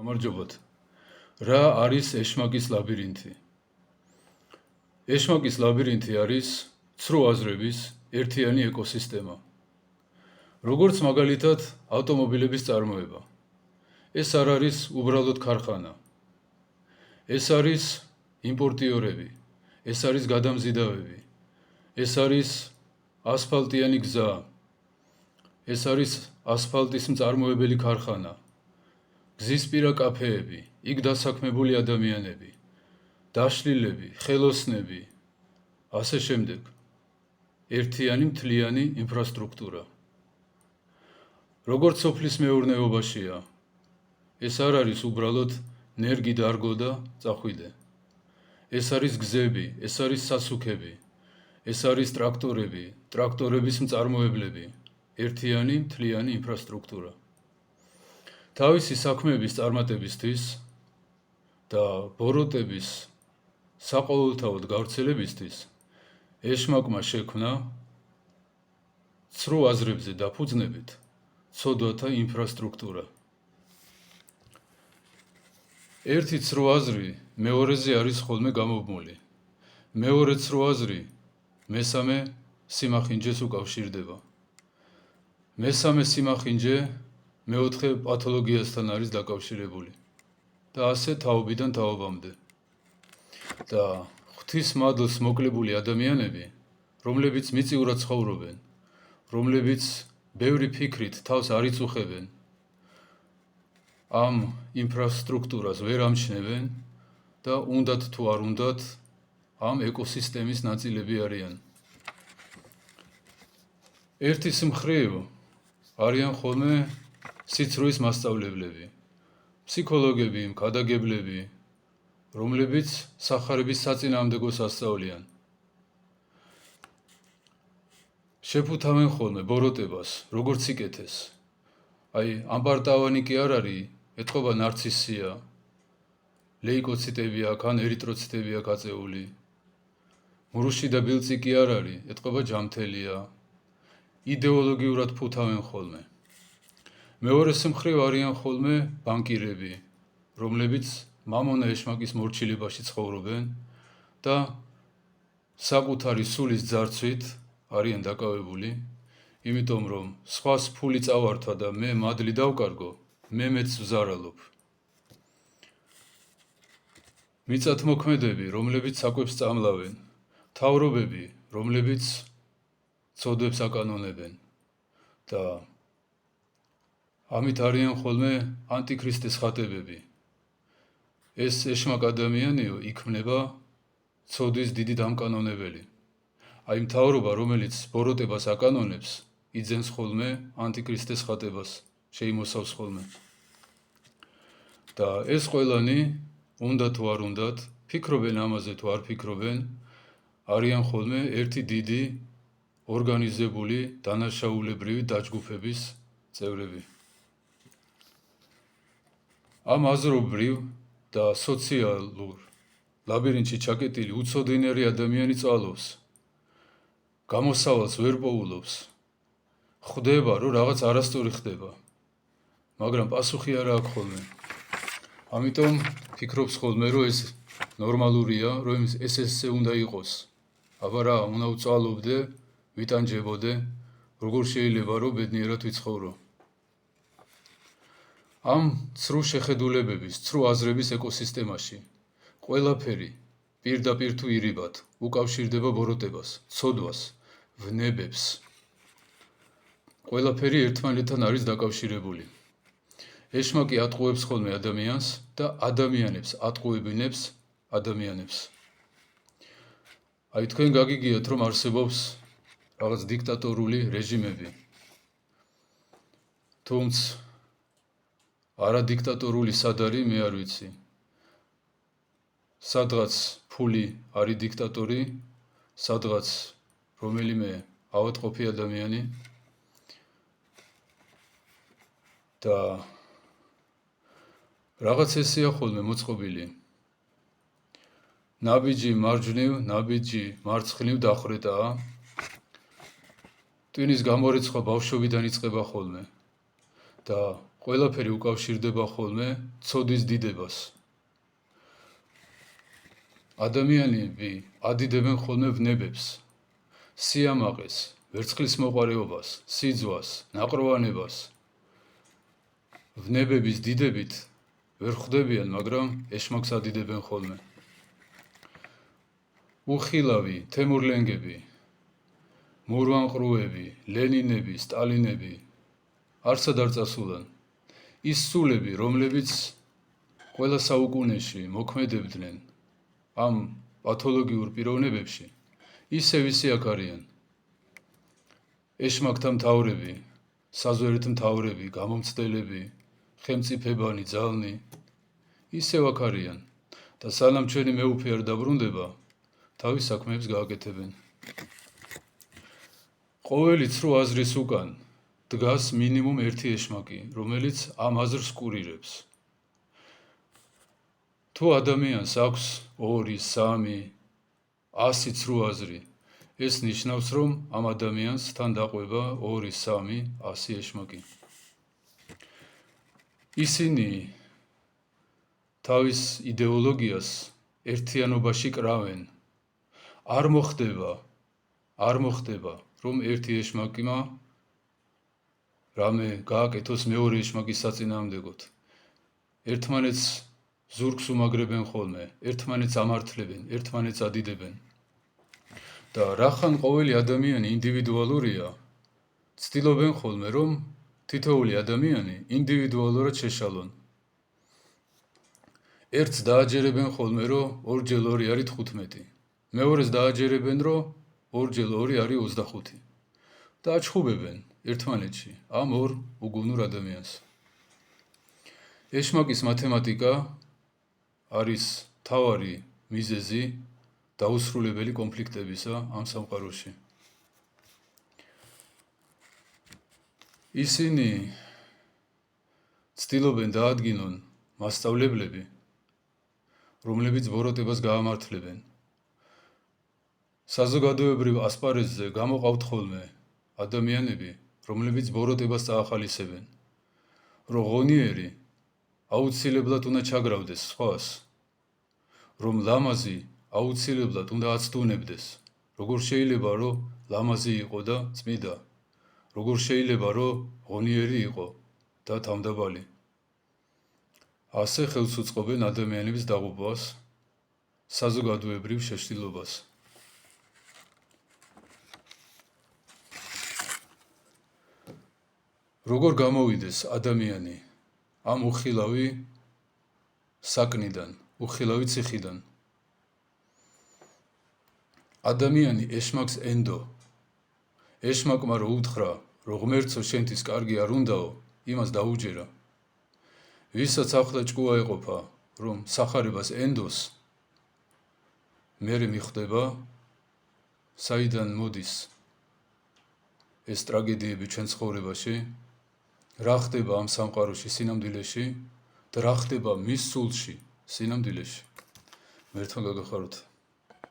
გამარჯობათ. რა არის ეშმაკის ლაბირინთი? ეშმაკის ლაბირინთი არის ცრუ აზრების ერთიანი ეკოსისტემა. როგორც მაგალითად ავტომობილების წარმოება. ეს არ არის უბრალოდ ქარხანა. ეს არის იმპორტიორები, ეს არის გადამზიდავები, ეს არის ასფალტიანი გზა, ეს არის ასფალტის მწარმოებელი ქარხანა, გზისპირა კაფეები, იქ დასაქმებული ადამიანები, დაშლილები, ხელოსნები, ასე შემდეგ. ერთიანი მთლიანი ინფრასტრუქტურა. როგორც სოფლის მეურნეობაშია, ეს არ არის უბრალოდ ნერგი დარგო და წახვიდე. ეს არის გზები, ეს არის სასუქები, ეს არის ტრაქტორები, ტრაქტორების მწარმოებლები, ერთიანი მთლიანი ინფრასტრუქტურა. თავისი საქმეების წარმატებისთვის და ბოროტების საყოველთაოდ გავრცელებისთვის ეშმაკმა შექმნა ცრუ აზრებზე დაფუძნებით ცოდვათა ინფრასტრუქტურა. ერთი ცრუ აზრი მეორეზე არის ხოლმე გამობმული. მეორე ცრუ აზრი მესამე სიმახინჯეს უკავშირდება. მესამე სიმახინჯე მეოთხე პათოლოგიასთან არის დაკავშირებული და ასე თაობიდან თაობამდე. და ღვთის მადლს მოკლებული ადამიანები, რომლებიც მიწივრად ცხოვრობენ, რომლებიც ბევრი ფიქრით თავს არ იწუხებენ, ამ ინფრასტრუქტურას ვერ ამჩნევენ და უნდათ თუ არ უნდათ ამ ეკოსისტემის ნაწილები არიან. ერთის მხრივ არიან ხოლმე სიცრუის მასწავლებლები, ფსიქოლოგები, მქადაგებლები, რომლებიც სახარების საწინააღმდეგოს ასწავლიან. შეფუთავენ ხოლმე ბოროტებას, როგორც სიკეთეს. ამპარტავანი კი არ არის, ეთყობა ნარცისია, ლეიკოციტები აქვს, ან ერიტროციტები აქვს აწეული. მურუში და ბილწი კი არ არის, ეთყობა ჯამთელია. იდეოლოგიურად ფუთავენ ხოლმე. მეორეს მხრივ არიან ხოლმე ბანკირები, რომლებიც მამონა ეშმაკის მორჩილებაში ცხოვრობენ და საკუთარი სულის ძარცვით არიან დაკავებული, იმიტომ რომ სხვას ფული წავართვა და მე მადლი დავკარგო, მე მეც ვზარალობ. მიწათმოქმედები, რომლებიც საკვებს წამლავენ, მთავრობები, რომლებიც ცოდვებს აკანონებენ და ამით არიან ხოლმე ანტიქრისტეს ხატებები. ეს ეშმაკ ადამიანიო იქმნება ცოდვის დიდი დამკანონებელი. მთავრობა, რომელიც ბოროტებას აკანონებს, იძენს ხოლმე ანტიქრისტეს ხატებას, შეიმოსავს ხოლმე. და ეს ყველანი, უნდა თუ არ უნდათ, ფიქრობენ ამაზე თუ არ ფიქრობენ, არიან ხოლმე ერთი დიდი ორგანიზებული დანაშაულებრივი დაჯგუფების წევრები. ამ აზრობრივ და სოციალურ ლაბირინთში ჩაკეტილი უცოდინარი ადამიანი წვალობს, გამოსავალს ვერ პოულობს, ხვდება, რომ რაღაც არასწორი ხდება, მაგრამ პასუხი არ აქვს ხოლმე. ამიტომ ფიქრობს ხოლმე, რომ ეს ნორმალურია, რომ ეს ესე უნდა იყოს. აბა რა, უნდა ვწვალობდე, ვიტანჯებოდე, როგორ შეიძლება რომ ბედნიერად ვიცხოვრო. ამ ცრუ შეხედულებების, ცრუ აზრების ეკოსისტემაში ყველაფერი პირდაპირ თუ ირიბად უკავშირდება ბოროტებას, ცოდვას, ვნებებს. ყველაფერი ერთმანეთთან არის დაკავშირებული. ეშმაკი ატყუებს ხოლმე ადამიანს და ადამიანებს ატყუებინებს ადამიანებს. თქვენ გაგიგიათ, რომ არსებობს რაღაც დიქტატორული რეჟიმები. თუმცა არადიქტატორული სად არის, მე არ ვიცი. სადღაც ფული არის დიქტატორი, სადღაც რომელიმე ავადმყოფი ადამიანი და რაღაც ესეა ხოლმე მოწყობილი. ნაბიჯი მარჯვნივ, ნაბიჯი მარცხნივ დახრეტაა. ტვინის გამორიცხვა ბავშვობიდან იწყება ხოლმე და ყველაფერი უკავშირდება ხოლმე ცოდის დიდებას. ადამიანები ადიდებენ ხოლმე ვნებებს, სიამაყეს, ვერცხლის მოყვარეობას, სიძვას, ნაყროვანებას. ვნებების დიდებით ვერ ხვდებიან, მაგრამ ეშმაკს ადიდებენ ხოლმე. უხილავი, თემურლენგები, მურვანყრუები, ლენინები, სტალინები არსად არ წასულან. ის სულები, რომლებიც ყველა საუკუნეში მოქმედებდნენ ამ პათოლოგიურ პიროვნებებში, ისევ ისე აქ არიან. ეშმაკთა მთავრები, საზვერით მთავრები, გამომცდელები, ხელმწიფებანი, ძალნი, ისევ აქ არიან და სანამ ჩვენი მეუფე არ დაბრუნდება, თავის საქმეებს გააკეთებენ. ყოველი ცრუ აზრის უკან დგას მინიმუმ ერთი ეშმაკი, რომელიც ამ აზრს კურირებს. თუ ადამიანს აქვს 2, 3, 100 ცრუ აზრი, ეს ნიშნავს, რომ ამ ადამიანს თან დაყვება 2, 3, 100 ეშმაკი. ისინი თავის იდეოლოგიას ერთიანობაში კრავენ. არ მოხდება, რომ ერთი ეშმაკმა რამე გააკეთოს მეორე ეშმაკის საწინააღმდეგოდ. ერთმანეთს ზურგს უმაგრებენ ხოლმე, ერთმანეთს ამართლებენ, ერთმანეთს ადიდებენ. და რახან ყოველი ადამიანი ინდივიდუალურია, ცდილობენ ხოლმე, რომ თითოეული ადამიანი ინდივიდუალურად შეშალონ. ერთს დააჯერებენ ხოლმე, რომ 2 × 2 არის 15. მეორეს დააჯერებენ, რომ 2 × 2 არის 25. და აჩხუბებენ ერთმანეთში ამ ორ უგუნურ ადამიანს. ეშმაკის მათემატიკა არის მთავარი მიზეზი დაუსრულებელი კონფლიქტებისა ამ სამყაროში. ისინი ცდილობენ დაადგინონ მასწავლებლები, რომლებიც ბოროტებას გაამართლებენ. საზოგადოებრივ ასპარეზზე გამოყავთ ხოლმე ადამიანები, რომლებიც ბოროტებას წაახალისებენ, რომ ღონიერი აუცილებლად უნდა ჩაგრავდეს სხვას, რომ ლამაზი აუცილებლად უნდა აცდუნებდეს, როგორ შეიძლება, რომ ლამაზი იყო და წმიდა, როგორ შეიძლება, რომ ღონიერი იყო და თავმდაბალი. ასე ხელს უწყობენ ადამიანების დაღუპვას, საზოგადოებრივ შეშლილობას. როგორ გამოვიდეს ადამიანი ამ უხილავი საკნიდან, უხილავი ციხიდან? ადამიანი ეშმაკს ენდო. ეშმაკმა რო უთხრა, რომ ღმერთო შენთვის კარგი არ უნდაო, იმას დაუჯერა. ვისაც ახლა ჭკუა ეყოფა, რომ სახარებას ენდოს, მერე მიხვდება, საიდან მოდის ეს ტრაგედიები ჩვენ ცხოვრებაში, რა ხდება ამ სამყაროში სინამდვილეში და რა ხდება მის სულში სინამდვილეში. მერთმა გაგახაროთ.